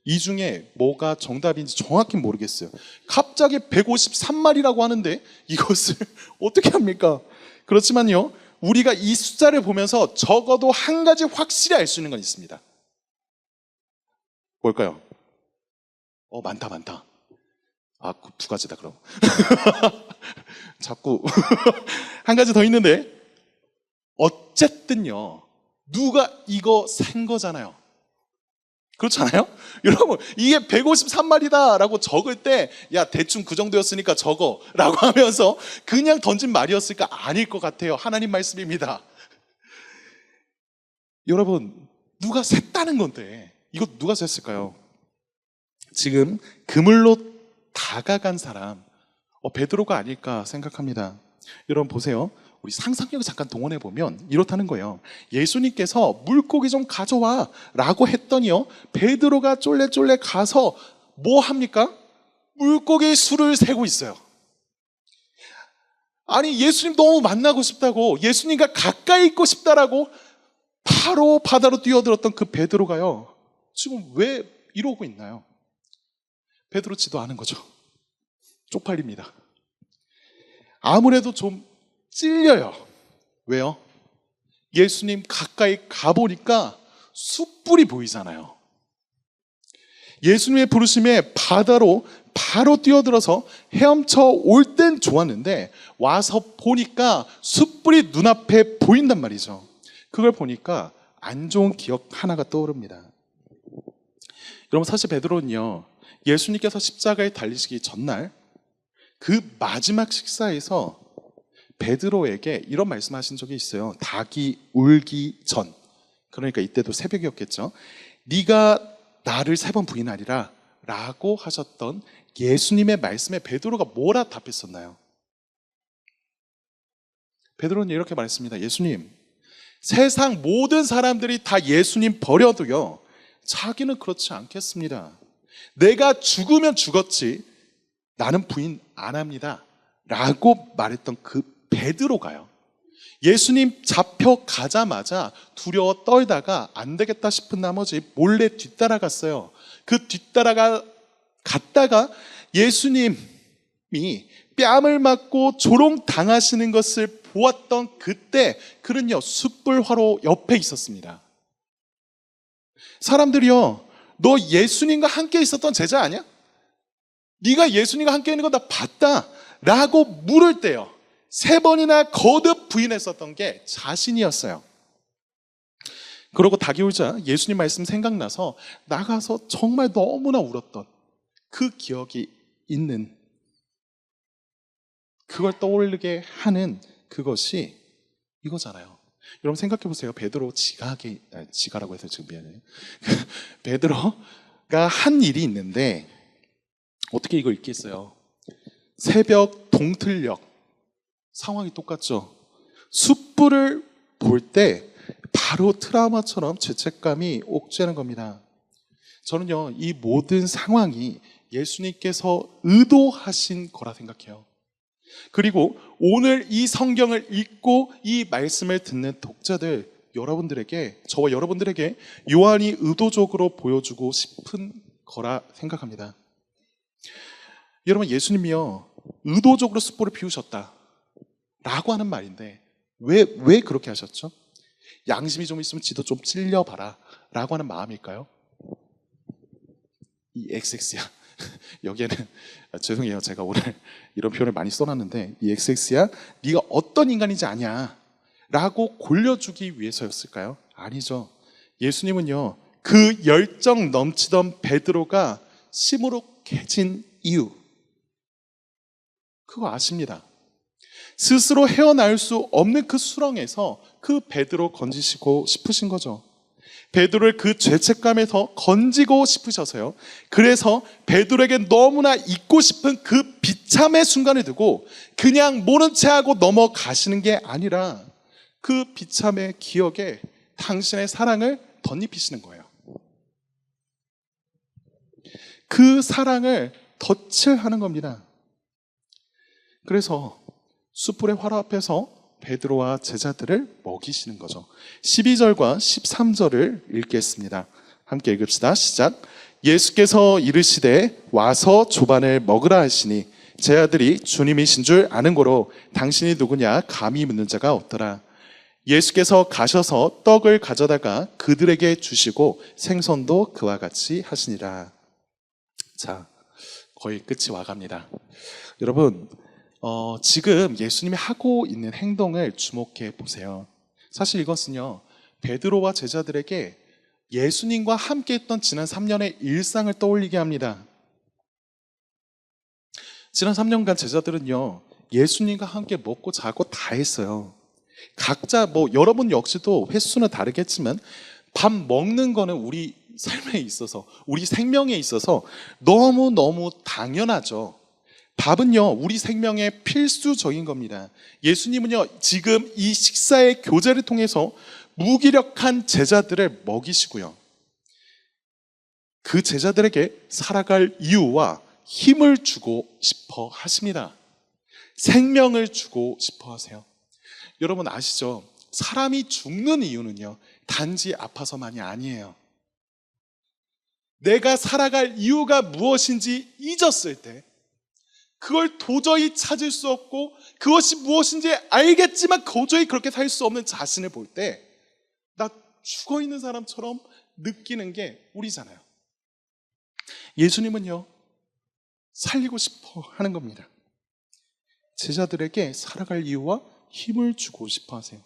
이 중에 뭐가 정답인지 정확히 모르겠어요. 갑자기 153마리라고 하는데 이것을 어떻게 합니까? 그렇지만요, 우리가 이 숫자를 보면서 적어도 한 가지 확실히 알 수 있는 건 있습니다. 뭘까요? 많다, 많다. 그 두 가지다, 그럼. 자꾸. 한 가지 더 있는데, 어쨌든요, 누가 이거 산 거잖아요. 그렇지 않아요? 여러분, 이게 153마리다 라고 적을 때, 야, 대충 그 정도였으니까 적어 라고 하면서 그냥 던진 말이었을까? 아닐 것 같아요. 하나님 말씀입니다. 여러분, 누가 셌다는 건데, 이거 누가 셌을까요? 지금 그물로 다가간 사람, 베드로가 아닐까 생각합니다. 여러분 보세요. 우리 상상력을 잠깐 동원해 보면 이렇다는 거예요. 예수님께서 물고기 좀 가져와 라고 했더니요, 베드로가 쫄래쫄래 가서 뭐 합니까? 물고기 수를 세고 있어요. 아니, 예수님 너무 만나고 싶다고, 예수님과 가까이 있고 싶다라고 바로 바다로 뛰어들었던 그 베드로가요, 지금 왜 이러고 있나요? 베드로치도 아는 거죠. 쪽팔립니다. 아무래도 좀 찔려요. 왜요? 예수님 가까이 가보니까 숯불이 보이잖아요. 예수님의 부르심에 바다로 바로 뛰어들어서 헤엄쳐 올 땐 좋았는데 와서 보니까 숯불이 눈앞에 보인단 말이죠. 그걸 보니까 안 좋은 기억 하나가 떠오릅니다. 여러분, 사실 베드로는요, 예수님께서 십자가에 달리시기 전날 그 마지막 식사에서 베드로에게 이런 말씀하신 적이 있어요. 닭이 울기 전, 그러니까 이때도 새벽이었겠죠. 네가 나를 3번 부인하리라 라고 하셨던 예수님의 말씀에 베드로가 뭐라 답했었나요? 베드로는 이렇게 말했습니다. 예수님, 세상 모든 사람들이 다 예수님 버려도요, 자기는 그렇지 않겠습니다. 내가 죽으면 죽었지 나는 부인 안 합니다 라고 말했던 그 베드로가요, 예수님 잡혀가자마자 두려워 떨다가 안 되겠다 싶은 나머지 몰래 뒤따라갔어요. 그 뒤따라가 갔다가 예수님이 뺨을 맞고 조롱당하시는 것을 보았던 그때 그는요, 숯불화로 옆에 있었습니다. 사람들이요, 너 예수님과 함께 있었던 제자 아니야? 네가 예수님과 함께 있는 거 다 봤다 라고 물을 때요, 3번이나 거듭 부인했었던 게 자신이었어요. 그러고 닭이 울자 예수님 말씀 생각나서 나가서 정말 너무나 울었던 그 기억이 있는, 그걸 떠올리게 하는 그것이 이거잖아요. 여러분 생각해 보세요. 베드로 지가라고 해서 지금 미안해요. 베드로가 한 일이 있는데 어떻게 이걸 읽겠어요? 새벽 동틀녘, 상황이 똑같죠. 숯불을 볼 때 바로 트라우마처럼 죄책감이 옥죄는 겁니다. 저는요, 이 모든 상황이 예수님께서 의도하신 거라 생각해요. 그리고 오늘 이 성경을 읽고 이 말씀을 듣는 독자들 여러분들에게, 저와 여러분들에게 요한이 의도적으로 보여주고 싶은 거라 생각합니다. 여러분, 예수님이요, 의도적으로 숯불을 피우셨다 라고 하는 말인데 왜 그렇게 하셨죠? 양심이 좀 있으면 지도 좀 찔려봐라 라고 하는 마음일까요? 이 XX야 여기에는 죄송해요, 제가 오늘 이런 표현을 많이 써놨는데, 이 XX야 네가 어떤 인간인지 아냐 라고 골려주기 위해서였을까요? 아니죠. 예수님은요, 그 열정 넘치던 베드로가 시무룩해진 이유, 그거 아십니다. 스스로 헤어나올 수 없는 그 수렁에서 그 베드로 건지시고 싶으신 거죠. 베드로를 그 죄책감에서 건지고 싶으셔서요. 그래서 베드로에게 너무나 잊고 싶은 그 비참의 순간을 두고 그냥 모른 채 하고 넘어가시는 게 아니라 그 비참의 기억에 당신의 사랑을 덧입히시는 거예요. 그 사랑을 덧칠 하는 겁니다. 그래서 숯불의 화로 앞에서 베드로와 제자들을 먹이시는 거죠. 12절과 13절을 읽겠습니다. 함께 읽읍시다. 시작. 예수께서 이르시되 와서 조반을 먹으라 하시니 제 아들이 주님이신 줄 아는 고로 당신이 누구냐 감히 묻는 자가 없더라. 예수께서 가셔서 떡을 가져다가 그들에게 주시고 생선도 그와 같이 하시니라. 자, 거의 끝이 와갑니다. 여러분, 지금 예수님이 하고 있는 행동을 주목해 보세요. 사실 이것은요, 베드로와 제자들에게 예수님과 함께 했던 지난 3년의 일상을 떠올리게 합니다. 지난 3년간 제자들은요, 예수님과 함께 먹고 자고 다 했어요. 각자 여러분 역시도 횟수는 다르겠지만 밥 먹는 거는 우리 삶에 있어서, 우리 생명에 있어서 너무너무 당연하죠. 밥은요, 우리 생명의 필수적인 겁니다. 예수님은요, 지금 이 식사의 교제를 통해서 무기력한 제자들을 먹이시고요, 그 제자들에게 살아갈 이유와 힘을 주고 싶어 하십니다. 생명을 주고 싶어 하세요. 여러분 아시죠? 사람이 죽는 이유는요, 단지 아파서만이 아니에요. 내가 살아갈 이유가 무엇인지 잊었을 때, 그걸 도저히 찾을 수 없고 그것이 무엇인지 알겠지만 도저히 그렇게 살 수 없는 자신을 볼 때, 나 죽어 있는 사람처럼 느끼는 게 우리잖아요. 예수님은요, 살리고 싶어 하는 겁니다. 제자들에게 살아갈 이유와 힘을 주고 싶어 하세요.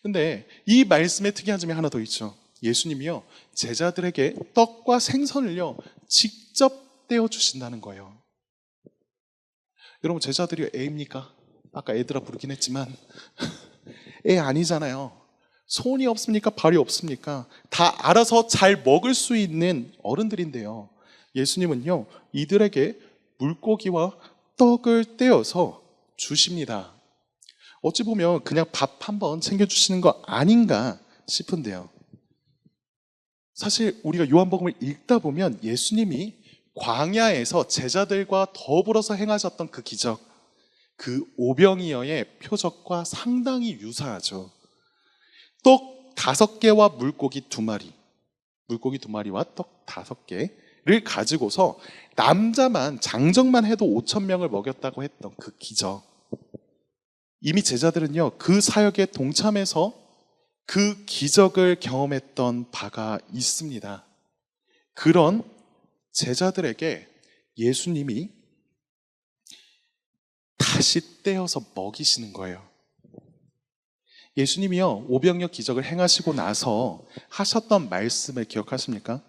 근데 이 말씀에 특이한 점이 하나 더 있죠. 예수님이요, 제자들에게 떡과 생선을요, 직접 떼어 주신다는 거예요. 여러분, 제자들이 애입니까? 아까 애들아 부르긴 했지만 애 아니잖아요. 손이 없습니까? 발이 없습니까? 다 알아서 잘 먹을 수 있는 어른들인데요, 예수님은요, 이들에게 물고기와 떡을 떼어서 주십니다. 어찌 보면 그냥 밥 한번 챙겨주시는 거 아닌가 싶은데요, 사실 우리가 요한복음을 읽다 보면 예수님이 광야에서 제자들과 더불어서 행하셨던 그 기적, 그 오병이어의 표적과 상당히 유사하죠. 떡 5개와 물고기 2마리, 물고기 2마리와 떡 5개를 가지고서 남자만, 장정만 해도 5,000명을 먹였다고 했던 그 기적, 이미 제자들은요, 그 사역에 동참해서 그 기적을 경험했던 바가 있습니다. 그런 제자들에게 예수님이 다시 떼어서 먹이시는 거예요. 예수님이요, 오병이어 기적을 행하시고 나서 하셨던 말씀을 기억하십니까?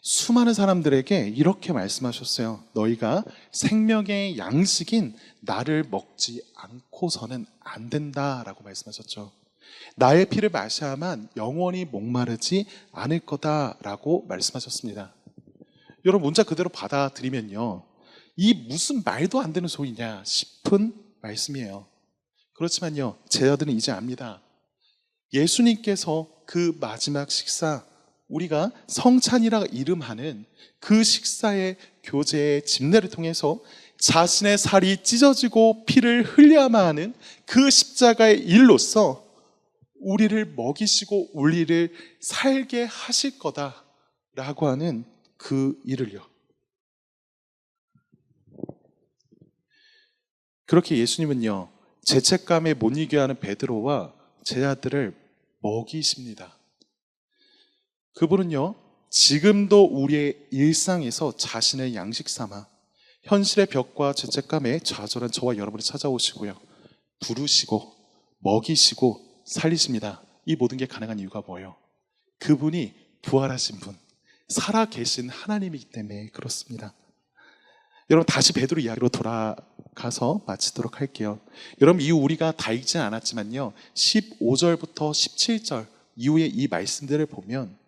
수많은 사람들에게 이렇게 말씀하셨어요. 너희가 생명의 양식인 나를 먹지 않고서는 안 된다라고 말씀하셨죠. 나의 피를 마셔야만 영원히 목마르지 않을 거다라고 말씀하셨습니다. 여러분, 문자 그대로 받아들이면요, 이 무슨 말도 안 되는 소리냐 싶은 말씀이에요. 그렇지만요, 제자들은 이제 압니다. 예수님께서 그 마지막 식사, 우리가 성찬이라 이름하는 그 식사의 교제의 집례를 통해서 자신의 살이 찢어지고 피를 흘려야만 하는 그 십자가의 일로서 우리를 먹이시고 우리를 살게 하실 거다라고 하는 그 일을요. 그렇게 예수님은요, 죄책감에 못 이겨하는 베드로와 제자들을 먹이십니다. 그분은요, 지금도 우리의 일상에서 자신의 양식 삼아 현실의 벽과 죄책감에 좌절한 저와 여러분을 찾아오시고요, 부르시고 먹이시고 살리십니다. 이 모든 게 가능한 이유가 뭐예요? 그분이 부활하신 분, 살아계신 하나님이기 때문에 그렇습니다. 여러분, 다시 베드로 이야기로 돌아가서 마치도록 할게요. 여러분, 이후 우리가 다 읽진 않았지만요, 15절부터 17절 이후의 이 말씀들을 보면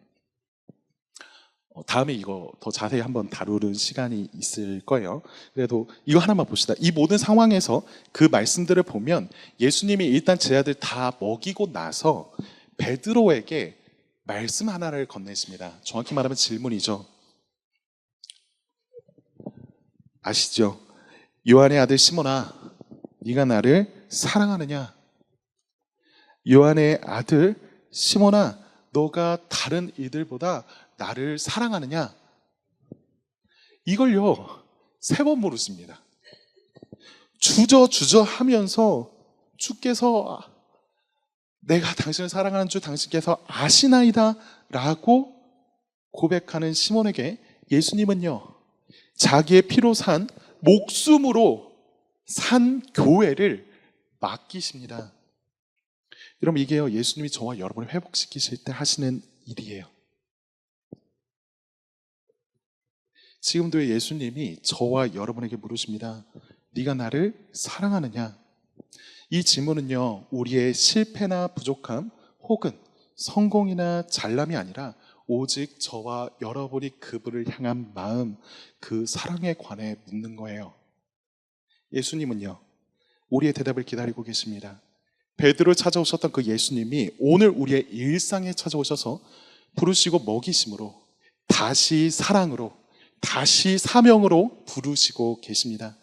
다음에 이거 더 자세히 한번 다루는 시간이 있을 거예요. 그래도 이거 하나만 봅시다. 이 모든 상황에서 그 말씀들을 보면 예수님이 일단 제자들 다 먹이고 나서 베드로에게 말씀 하나를 건네십니다. 정확히 말하면 질문이죠. 아시죠? 요한의 아들 시몬아, 네가 나를 사랑하느냐? 요한의 아들 시몬아, 너가 다른 이들보다 나를 사랑하느냐? 이걸요 3번 물으십니다. 주저 하면서 주께서 내가 당신을 사랑하는 줄 당신께서 아시나이다 라고 고백하는 시몬에게 예수님은요, 자기의 피로 산, 목숨으로 산 교회를 맡기십니다. 여러분, 이게요, 예수님이 저와 여러분을 회복시키실 때 하시는 일이에요. 지금도 예수님이 저와 여러분에게 물으십니다. 네가 나를 사랑하느냐? 이 질문은요, 우리의 실패나 부족함 혹은 성공이나 잘남이 아니라 오직 저와 여러분이 그분을 향한 마음, 그 사랑에 관해 묻는 거예요. 예수님은요, 우리의 대답을 기다리고 계십니다. 베드로를 찾아오셨던 그 예수님이 오늘 우리의 일상에 찾아오셔서 부르시고 먹이심으로, 다시 사랑으로, 다시 사명으로 부르시고 계십니다.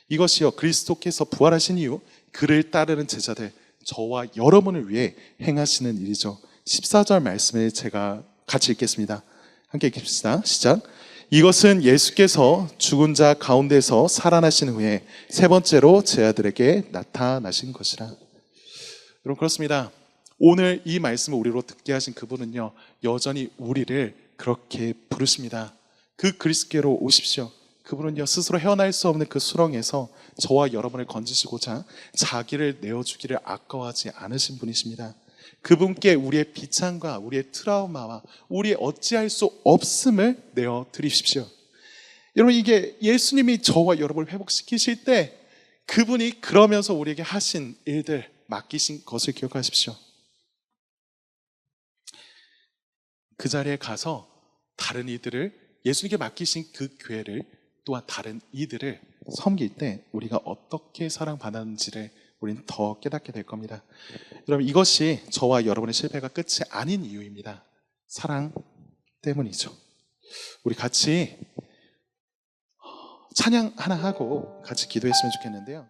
이것이요, 그리스도께서 부활하신 이후 그를 따르는 제자들, 저와 여러분을 위해 행하시는 일이죠. 14절 말씀을 제가 같이 읽겠습니다. 함께 읽읍시다. 시작. 이것은 예수께서 죽은 자 가운데서 살아나신 후에 세 번째로 제 아들에게 나타나신 것이라. 여러분, 그렇습니다. 오늘 이 말씀을 우리로 듣게 하신 그분은요, 여전히 우리를 그렇게 부르십니다. 그 그리스도께로 오십시오. 그분은요, 스스로 헤어날 수 없는 그 수렁에서 저와 여러분을 건지시고자 자기를 내어주기를 아까워하지 않으신 분이십니다. 그분께 우리의 비참과 우리의 트라우마와 우리의 어찌할 수 없음을 내어드리십시오. 여러분, 이게 예수님이 저와 여러분을 회복시키실 때 그분이 그러면서 우리에게 하신 일들, 맡기신 것을 기억하십시오. 그 자리에 가서 다른 이들을, 예수님께 맡기신 그 교회를, 또한 다른 이들을 섬길 때 우리가 어떻게 사랑받았는지를 우리는 더 깨닫게 될 겁니다. 여러분, 이것이 저와 여러분의 실패가 끝이 아닌 이유입니다. 사랑 때문이죠. 우리 같이 찬양 하나 하고 같이 기도했으면 좋겠는데요.